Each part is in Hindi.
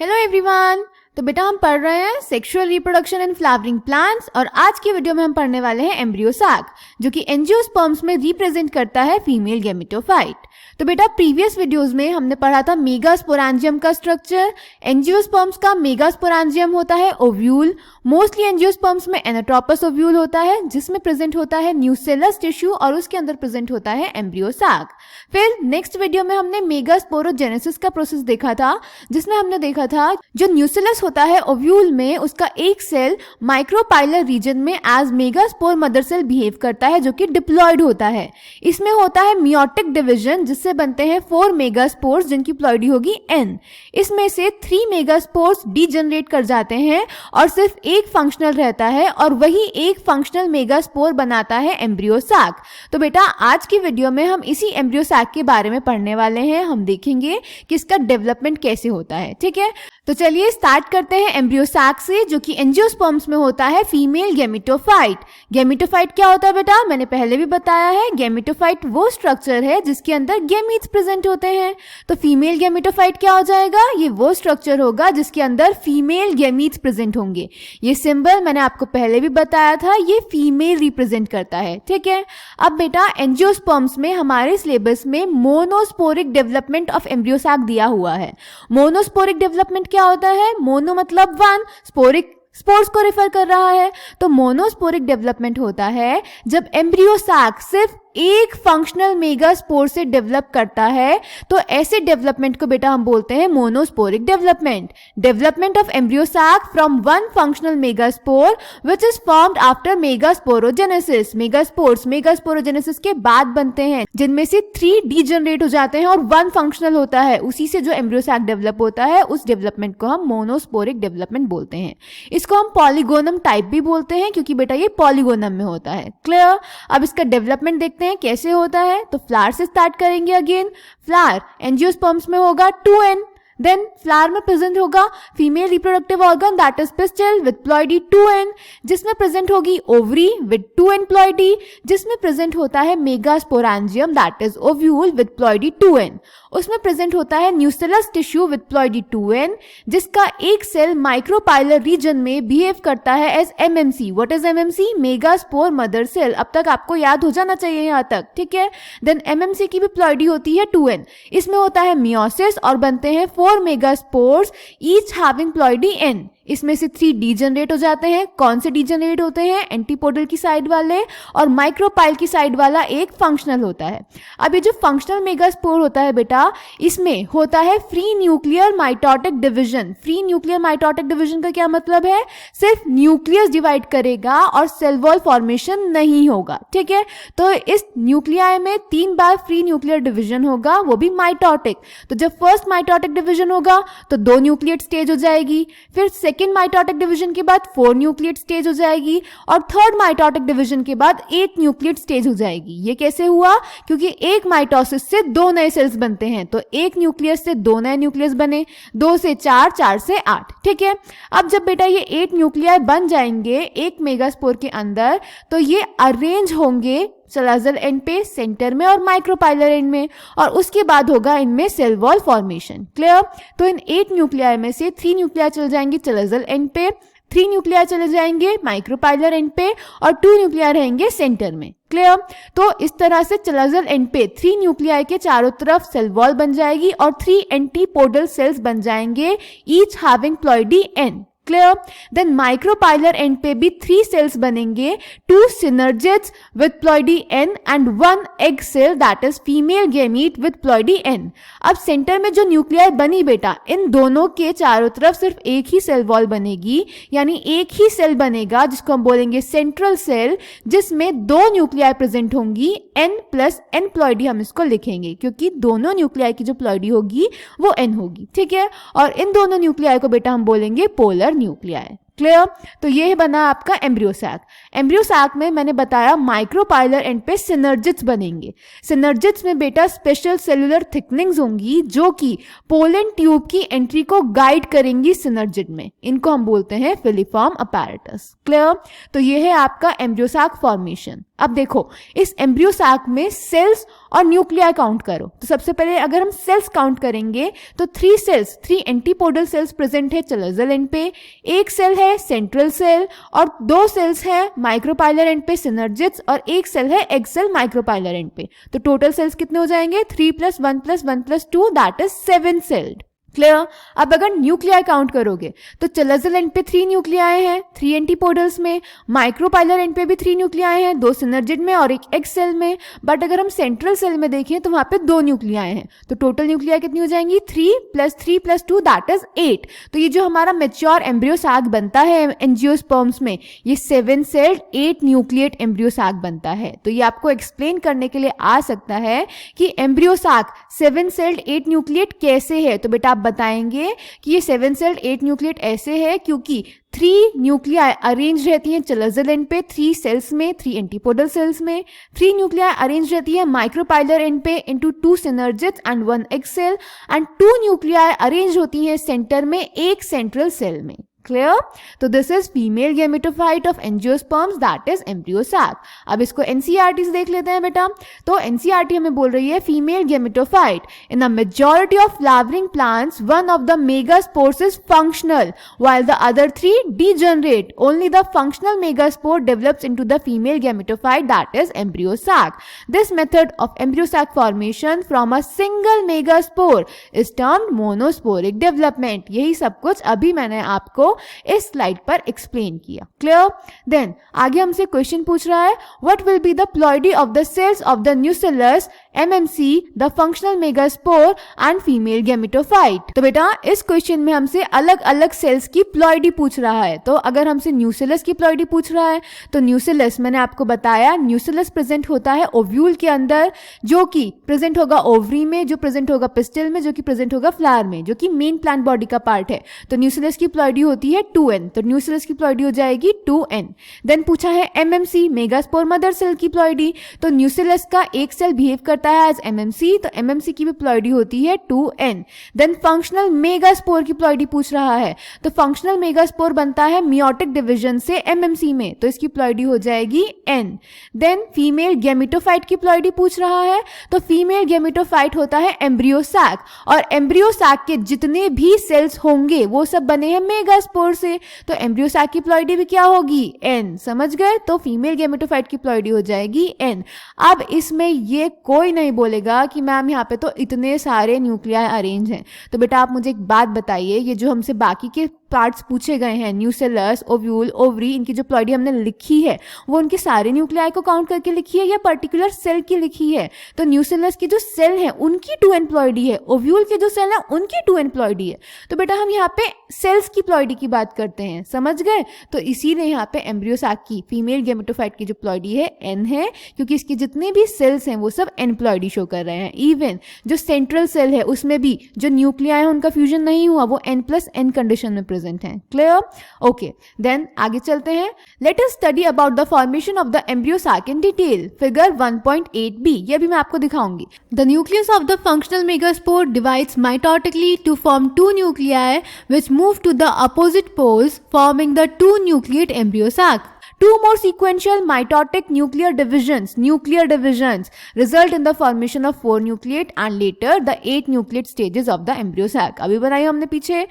Hello everyone. तो बेटा हम पढ़ रहे हैं sexual reproduction in flowering plants और आज की वीडियो में हम पढ़ने वाले हैं एम्ब्रियो साक जो कि एंजियोस्पर्म्स में रिप्रेजेंट करता है फीमेल गैमेटोफाइट। तो बेटा प्रीवियस वीडियोस में हमने पढ़ा था मेगास्पोरांजियम का स्ट्रक्चर। एंजियोस्पर्म्स का मेगास्पोरांजियम होता है ओव्यूल। मोस्टली एंजियोस्पर्म्स में एनाट्रोपस ओव्यूल होता है जिसमें प्रेजेंट होता है न्यूसेलस टिश्यू और उसके अंदर प्रेजेंट होता है एम्ब्रियो साक। फिर नेक्स्ट वीडियो में हमने मेगास्पोरोजेनेसिस का प्रोसेस देखा था जिसमें हमने देखा था जो न्यूसेलस होता है ओव्यूल में उसका एक सेल माइक्रोपाइलर रीजन में as megaspore mother cell behave करता है जो कि डिप्लॉयड होता है। इसमें होता है मियोटिक डिवीजन जिससे बनते हैं 4 मेगास्पोर्स जिनकी प्लॉइडी होगी n। इसमें से 3 मेगास्पोर्स डीजनरेट कर जाते हैं और सिर्फ एक फंक्शनल रहता है और वही एक फंक्शनल मेगास्पोर बनाता है एम्ब्रियो साक। तो बेटा आज की वीडियो में हम इसी एम्ब्रियो साक के बारे में पढ़ने वाले हैं। हम देखेंगे कि इसका डेवलपमेंट कैसे होता है। ठीक है, तो चलिए स्टार्ट करते हैं एम्ब्रियो साक से जो कि एंजियोस्पर्म्स में होता है फीमेल गैमेटोफाइट। गैमेटोफाइट क्या होता है बेटा, मैंने पहले भी बताया है। गैमेटोफाइट वो स्ट्रक्चर है जिसके अंदर गैमीट्स प्रेजेंट होते हैं। तो फीमेल गैमेटोफाइट क्या हो जाएगा, ये वो स्ट्रक्चर होगा जिसके अंदर फीमेल गैमीट्स प्रेजेंट होंगे। ये सिंबल मैंने आपको पहले भी बताया था, ये फीमेल रिप्रेजेंट करता है। ठीक है, अब बेटा एंजियोस्पर्म्स में हमारे सिलेबस में मोनोस्पोरिक डेवलपमेंट ऑफ एम्ब्रियो साक दिया हुआ है। मोनोस्पोरिक डेवलपमेंट क्या होता है, मोनो मतलब 1, स्पोरिक स्पोर्स को रेफर कर रहा है। तो मोनोस्पोरिक डेवलपमेंट होता है जब एम्ब्रियो साक सिर्फ एक फंक्शनल मेगास्पोर से डेवलप करता है। तो ऐसे डेवलपमेंट को बेटा हम बोलते हैं monosporic development. Development of embryo sac from 1 functional megaspore which is formed after megasporogenesis. Megasporogenesis के बाद बनते हैं जिनमें से 3 डीजनरेट हो जाते हैं और 1 फंक्शनल होता है। उसी से जो एम्ब्रियो साक डेवलप होता है उस डेवलपमेंट को हम मोनोस्पोरिक डेवलपमेंट बोलते हैं। इसको हम पॉलीगोनम टाइप भी बोलते हैं क्योंकि बेटा ये पॉलीगोनम में होता है। क्लियर, अब इसका डेवलपमेंट देखते हैं कैसे होता है। तो फ्लावर से स्टार्ट करेंगे। अगेन फ्लावर एंजियोस्पर्म्स में होगा 2n। देन फ्लावर में प्रेजेंट होगा female reproductive organ that is pistil with ploidy 2n, जिसमें प्रेजेंट होगी ओवरी विद 2n प्लॉइडी, जिसमें प्रेजेंट होता है megasporangium that is ovule with ploidy 2n। उसमें प्रेजेंट होता है nucellus tissue with ploidy 2n जिसका एक सेल माइक्रोपाइलर रीजन में बिहेव करता है as MMC। What is MMC, megaspore mother cell. अब तक आपको याद हो जाना चाहिए यहाँ तक। ठीक है, देन MMC की भी प्लॉइडी होती है 2n। इसमें होता है मियोसिस और बनते हैं 4 megaspores each having ploidy n। इसमें से 3 डीजनरेट हो जाते हैं। कौन से डीजनरेट होते हैं, एंटीपोडल की साइड वाले, और माइक्रोपाइल की साइड वाला एक फंक्शनल होता है। अब ये जो फंक्शनल मेगास्पोर होता है बेटा इसमें होता है free nuclear mitotic division. Free nuclear mitotic division का क्या मतलब है, सिर्फ न्यूक्लियस डिवाइड करेगा और सेल वॉल फॉर्मेशन नहीं होगा। ठीक है, तो इस न्यूक्लियाई में 3 बार फ्री न्यूक्लियर डिवीजन होगा, वो भी माइटोटिक। तो जब फर्स्ट माइटोटिक डिवीजन होगा तो 2 न्यूक्लिएट स्टेज हो जाएगी, फिर सेकेंड माइटोटिक डिवीजन के बाद 4 न्यूक्लिएट स्टेज हो जाएगी और थर्ड माइटोटिक डिवीजन के बाद 8 न्यूक्लिएट स्टेज हो जाएगी। ये कैसे हुआ, क्योंकि एक माइटोसिस से 2 नए सेल्स बनते हैं। तो एक न्यूक्लियस से 2 नए न्यूक्लियस बने, 2 से 4, 4 से 8। ठीक है, अब जब बेटा ये 8 न्यूक्लियाई बन जाएंगे एक मेगास्पोर के अंदर तो ये अरेंज होंगे चलाजल एंड पे, सेंटर में और माइक्रोपाइलर एंड में, और उसके बाद होगा इनमें सेल वॉल फॉर्मेशन। क्लियर, तो इन 8 न्यूक्लियाई में से 3 न्यूक्लियाई चले जाएंगे चलाजल एंड पे, 3 न्यूक्लियाई चले जाएंगे माइक्रोपाइलर एंड पे और 2 न्यूक्लियाई रहेंगे सेंटर में। क्लियर, तो इस तरह से चलाजल एंड पे 3 न्यूक्लियाई के चारों तरफ सेल वॉल बन जाएगी और 3 एंटीपोडल सेल्स बन जाएंगे each having ploidy n। Clear, then micropylar end पे भी 3 सेल्स बनेंगे, 2 synergids with ploidy n and 1 egg cell that is female gamete with ploidy n। अब सेंटर में जो न्यूक्लियाई बनी बेटा इन दोनों के चारों तरफ सिर्फ एक ही सेल वॉल बनेगी, यानी एक ही सेल बनेगा जिसको हम बोलेंगे सेंट्रल सेल, जिसमें 2 न्यूक्लियाई प्रेजेंट होंगी n प्लस n प्लॉइडी हम इसको लिखेंगे क्योंकि दोनों न्यूक्लियाई की जो प्लॉइडी होगी वो n होगी। ठीक है, और इन दोनों न्यूक्लियाई को बेटा हम बोलेंगे पोलर न्यूक्लियाई। क्लियर? तो ये बना आपका एम्ब्रियो सैक। एम्ब्रियो सैक में मैंने बताया माइक्रोपाइलर एंड पे सिनर्जिड्स बनेंगे। सिनर्जिड्स में बेटा स्पेशल सेलुलर थिकनिंग्स होंगी जो कि पोलन ट्यूब की एंट्री को गाइड करेंगी सिनर्जिड में। इनको हम बोलते हैं फिलीफॉर्म अपैरेटस। क्लियर? तो ये है आपका एम्ब्रियो सैक फॉर्मेशन। अब देखो इस एम्ब्रियो सैक में सेल्स और न्यूक्लियाई काउंट करो। तो सबसे पहले अगर हम सेल्स काउंट करेंगे तो 3 एंटीपोडल सेल्स प्रेजेंट है चलोजल एंड पे, एक सेल है सेंट्रल सेल और 2 सेल्स है माइक्रोपाइलर एंड पे सिनर्जिड्स और एक सेल है एग सेल माइक्रोपाइलर एंड पे। तो टोटल सेल्स कितने हो जाएंगे? 3 + 1 + 1 + 2 दैट इज 7 सेल्ड। क्लियर? अब अगर न्यूक्लियाई काउंट करोगे तो चलोजल एंड पे 3 न्यूक्लियाई हैं 3 एंटीपोडल्स में, माइक्रोपाइलर एंड पे भी 3 न्यूक्लियाई हैं 2 सिनर्जिड में और एक एग सेल में। बट अगर हम सेंट्रल सेल में देखें तो वहां पे 2 न्यूक्लियाई हैं। तो टोटल न्यूक्लियाई कितनी हो जाएंगी? 3 + 3 + 2 दैट इज 8। तो ये जो हमारा मैच्योर एम्ब्रियो सैक बनता है एंजियोस्पर्म्स में, ये 7 सेल्ड 8 न्यूक्लिएट एम्ब्रियो सैक बनता है। तो ये आपको एक्सप्लेन करने के लिए आ सकता है कि एम्ब्रियो सैक 7 सेल्ड 8 न्यूक्लिएट कैसे है। तो बेटा आप बताएंगे कि ये 7 सेल्ड 8 न्यूक्लिएट ऐसे है क्योंकि 3 न्यूक्लियाई अरेंज रहती हैं चलोजल एंड पे 3 सेल्स में, 3 एंटीपोडल सेल्स में, 3 न्यूक्लियाई अरेंज रहती है माइक्रोपाइलर एंड पे into 2 synergids and 1 egg cell and 2 nuclei arrange होती हैं सेंटर में एक सेंट्रल सेल में। क्लियर? तो this is female gametophyte of angiosperms that is embryo sac. अब इसको एनसीईआरटी से देख लेते हैं बेटा। तो एनसीईआरटी हमें बोल रही है female gametophyte in a majority of flowering plants one of the megaspores is functional while the other 3 degenerate. Only the functional megaspore develops into the female gametophyte that is embryo sac. This method of embryo sac formation from a single megaspore is termed monosporic development. यही सब कुछ अभी मैंने आपको इस स्लाइड पर एक्सप्लेन किया। क्लियर? देन आगे हमसे क्वेश्चन पूछ रहा है what will be the ploidy of the cells of the nucellus MMC the functional megaspore and female gametophyte. तो बेटा इस क्वेश्चन में हमसे अलग अलग सेल्स की प्लॉइडी पूछ रहा है। तो अगर हमसे न्यूसेलस की प्लॉइडी पूछ रहा है तो न्यूसेलस मैंने आपको बताया न्यूसेलस प्रेजेंट होता है ओव्यूल के अंदर, जो कि प्रेजेंट होगा ओवरी में, जो प्रेजेंट होगा पिस्टल में, जो कि प्रेजेंट होगा फ्लावर में, जो कि मेन प्लांट बॉडी का पार्ट है। तो न्यूसेलस की प्लॉइडी होती है 2n। तो न्यूसेलस की प्लॉइडी हो जाएगी 2n। देन पूछा है MMC मेगास्पोर मदर सेल की प्लॉइडी। तो न्यूसेलस का एक सेल बिहेव करता है एज MMC, तो MMC की भी प्लॉइडी होती है 2n। देन फंक्शनल मेगास्पोर की प्लॉइडी पूछ रहा है। तो फंक्शनल मेगास्पोर बनता है मियोटिक डिवीजन से MMC में, तो इसकी प्लॉइडी हो जाएगी n। देन फीमेल गैमेटोफाइट की प्लॉइडी पूछ रहा है। तो फीमेल गैमेटोफाइट होता है एम्ब्रियो सैक और एम्ब्रियो सैक के जितने भी सेल्स होंगे वो सब बने हैं मेगास्पोर से। तो एम्ब्रियो सैक की प्लॉइडी भी क्या होगी? n। समझ गए? तो फीमेल गैमेटोफाइट की प्लॉइडी हो जाएगी n। अब इसमें ये कोई नहीं बोलेगा कि मैम यहाँ पे तो इतने सारे न्यूक्लियाई अरेंज हैं। तो बेटा आप मुझे एक बात बताइए, ये जो हमसे बाकी के पार्ट्स पूछे गए हैं न्यूसेलस, ओव्यूल, ओवरी, इनकी जो प्लॉइडी हमने लिखी है वो उनके सारे न्यूक्लियाई को काउंट करके लिखी है या पर्टिकुलर सेल की लिखी है? तो न्यूसेलस की जो सेल है उनकी 2n प्लॉइडी है, ओव्यूल के जो सेल है उनकी 2n प्लॉइडी है। तो बेटा हम यहाँ पे सेल्स की प्लॉइडी की बात करते हैं, समझ गए? तो इसीलिए यहाँ पे एम्ब्रियो सैक की फीमेल गैमेटोफाइट की जो प्लॉइडी है n है, क्योंकि इसके जितने भी सेल्स हैं वो सब n प्लॉइडी शो कर रहे हैं। इवन जो सेंट्रल सेल है उसमें भी जो न्यूक्लियाई है उनका फ्यूजन नहीं हुआ, वो n+n कंडीशन में प्रेजेंट है। क्लियर? ओके, देन आगे चलते हैं। Let us study about the formation of the embryo sac in detail. Figure 1.8b, ये भी मैं आपको दिखाऊंगी। The nucleus of the functional megaspore divides mitotically to form 2 nuclei which move to the opposite poles forming the 2 nucleate embryo sac. 2 more sequential mitotic nuclear divisions result in the formation of 4 nucleate and later the 8 nucleate stages of the embryo sac. अभी बनाई हमने पीछे।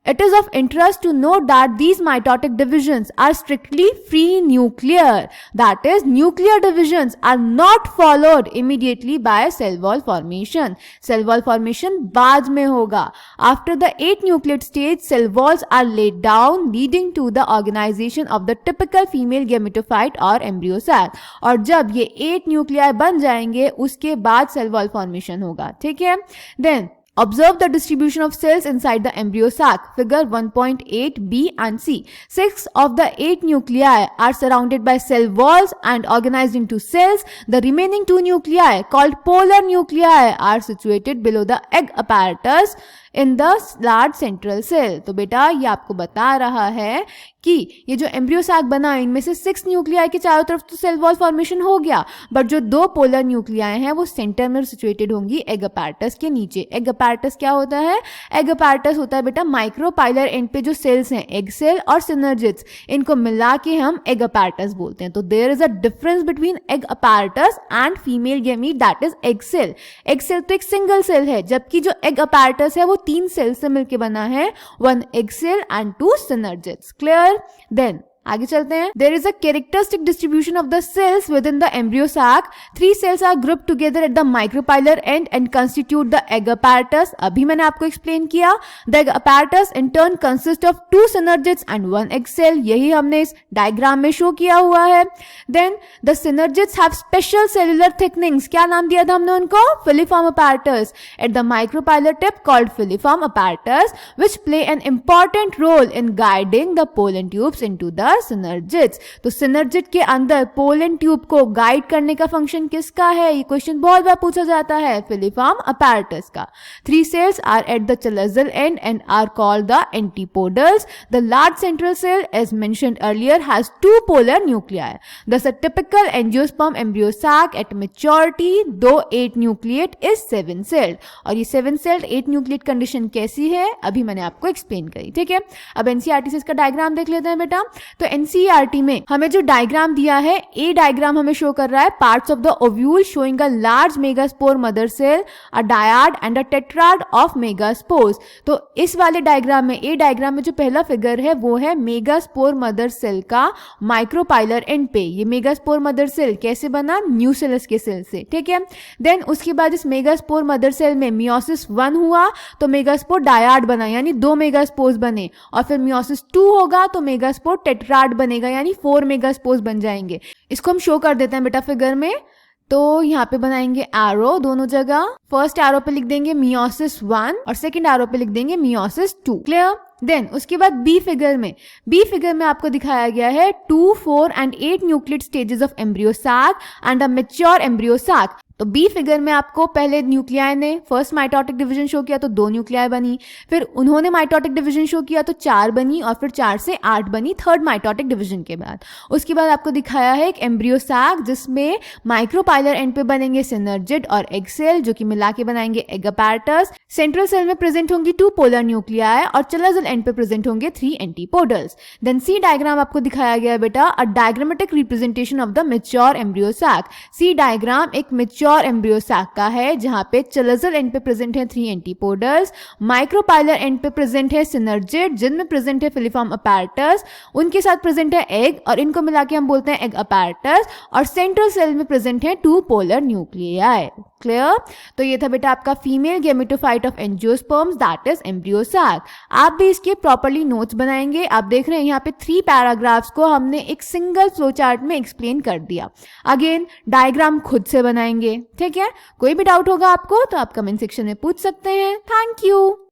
It is of interest to note that these mitotic divisions are strictly free nuclear. That is, nuclear divisions are not followed immediately by cell wall formation. Cell wall formation बाद में होगा. After the 8 nucleate stage, cell walls are laid down, leading to the organization of the typical female gametophyte or embryo sac. और जब ये 8 nuclei बन जाएंगे उसके बाद cell wall formation होगा. ठीक है? Then observe the distribution of cells inside the embryo sac. Figure 1.8b and c. 6 of the 8 nuclei are surrounded by cell walls and organized into cells. The remaining 2 nuclei, called polar nuclei, are situated below the egg apparatus in the large central cell. तो बेटा ये आपको बता रहा है कि ये जो एम्ब्रियो सैक बना इनमें से 6 न्यूक्लियाई के चारों तरफ तो सेल वॉल फॉर्मेशन हो गया, बट जो 2 पोलर न्यूक्लियाई हैं वो सेंटर में सिचुएटेड होंगी एग अपैरेटस के नीचे। एग अपैरेटस क्या होता है? एग अपैरेटस होता है बेटा माइक्रोपाइलर एंड पे जो सेल्स हैं, एग सेल और सिनर्जिड्स, इनको मिला के हम एग अपैरेटस बोलते हैं। तो there is a difference between egg apparatus and female gamete, that is egg cell. Egg cell तो एक सिंगल सेल है, जबकि जो एग अपैरेटस है वो 3 सेल से मिलकर बना है, 1 egg cell and 2 synergids. Clear? Then आगे चलते हैं। There is a characteristic distribution of the cells within the embryo sac. 3 cells are grouped together at the micropylar end and constitute the egg apparatus. अभी मैंने आपको एक्सप्लेन किया। The egg apparatus in turn consist of 2 synergids and 1 egg cell. यही हमने इस डायग्राम में शो किया हुआ है। Then the synergids have special cellular thickenings. क्या नाम दिया था हमने उनको? Filiform apparatus at the micropylar tip called filiform apparatus, which play an important role in guiding the pollen tubes into the synergids. तो सिनर्जिड के अंदर पोलन ट्यूब को गाइड करने का फंक्शन किसका है? ये क्वेश्चन बहुत बार पूछा जाता है, फिलीफॉर्म अपैरेटस का। 3 cells are at the chalazal and and are called the antipodals. The large central cell as mentioned earlier has 2 polar nuclei. Thus a typical angiosperm embryo sac at maturity, though 8 nucleate, is 7 celled। और ये 7 celled 8 nucleate कंडीशन कैसी है अभी मैंने आपको एक्सप्लेन करी, ठीक है। अब एनसीईआरटी से इसका डायग्राम देख लेते हैं बेटा। तो एनसीईआरटी में हमें जो डायग्राम दिया है, ए डायग्राम हमें शो कर रहा है parts of the ovule showing a large megaspore mother cell, a dyad and a tetrad of megaspores. तो इस वाले डायग्राम में, ए डायग्राम में जो पहला फिगर है वो है मेगास्पोर मदर सेल का माइक्रोपाइलर एंड पे। ये मेगास्पोर मदर सेल कैसे बना? न्यूसेलस के सेल से, ठीक है। देन उसके बाद इस मेगास्पोर मदर सेल में मियोसिस 1 हुआ तो मेगास्पोर डायड बना, यानी 2 मेगास्पोर्स बने, और फिर मियोसिस 2 होगा तो मेगास्पोर टेट्राड बनेगा, यानी 4 मेगास्पोर्स बन जाएंगे। इसको हम शो कर देते हैं बेटा फिगर में। तो यहाँ पे बनाएंगे एरो दोनों जगह। फर्स्ट एरो पे लिख देंगे मियोसिस 1 और सेकंड एरो पे लिख देंगे मियोसिस 2। क्लियर? देन उसके बाद बी फिगर में आपको दिखाया गया है 2, 4 and 8 nucleate stages of embryo sac and a mature embryo sac. तो बी फिगर में आपको पहले न्यूक्लियाई ने फर्स्ट माइटोटिक डिवीजन शो किया तो 2 न्यूक्लियाई बनी, फिर उन्होंने माइटोटिक डिवीजन शो किया तो 4 बनी, और फिर 4 से 8 बनी थर्ड माइटोटिक डिवीजन के बाद। उसके बाद आपको दिखाया है एक एम्ब्रियो सैक जिसमें माइक्रोपाइलर एंड पे बनेंगे सिनर्जिड और एग सेल, जो कि मिला के बनाएंगे एग अपैरेटस। सेंट्रल सेल में प्रेजेंट होंगी 2 पोलर न्यूक्लियाई और चलेजल एंड पे प्रेजेंट होंगे 3 एंटीपोडल्स। देन सी डायग्राम आपको दिखाया गया बेटा, a diagrammatic representation of the mature embryo sac. See diagram एक मैच्योर एम्ब्रियो सैक का है जहां पे चलेजल एंड पे प्रेजेंट है 3 एंटीपोडल्स, माइक्रोपाइलर एंड पे प्रेजेंट है सिनर्जिड जिनमें प्रेजेंट है फिलीफॉर्म अपैरेटस, उनके साथ प्रेजेंट है एग और इनको मिला के हम बोलते हैं एग अपैरेटस, और सेंट्रल सेल में प्रेजेंट है 2 पोलर न्यूक्लियाई। क्लियर? तो ये था बेटा आपका female gametophyte of angiosperms, that is embryo sac. आप भी इसके प्रॉपर्ली नोट्स बनाएंगे। आप देख रहे हैं यहाँ पे 3 पैराग्राफ्स को हमने एक सिंगल फ्लो चार्ट में एक्सप्लेन कर दिया। अगेन डायग्राम खुद से बनाएंगे, ठीक है। कोई भी डाउट होगा आपको तो आप कमेंट सेक्शन में पूछ सकते हैं। Thank you.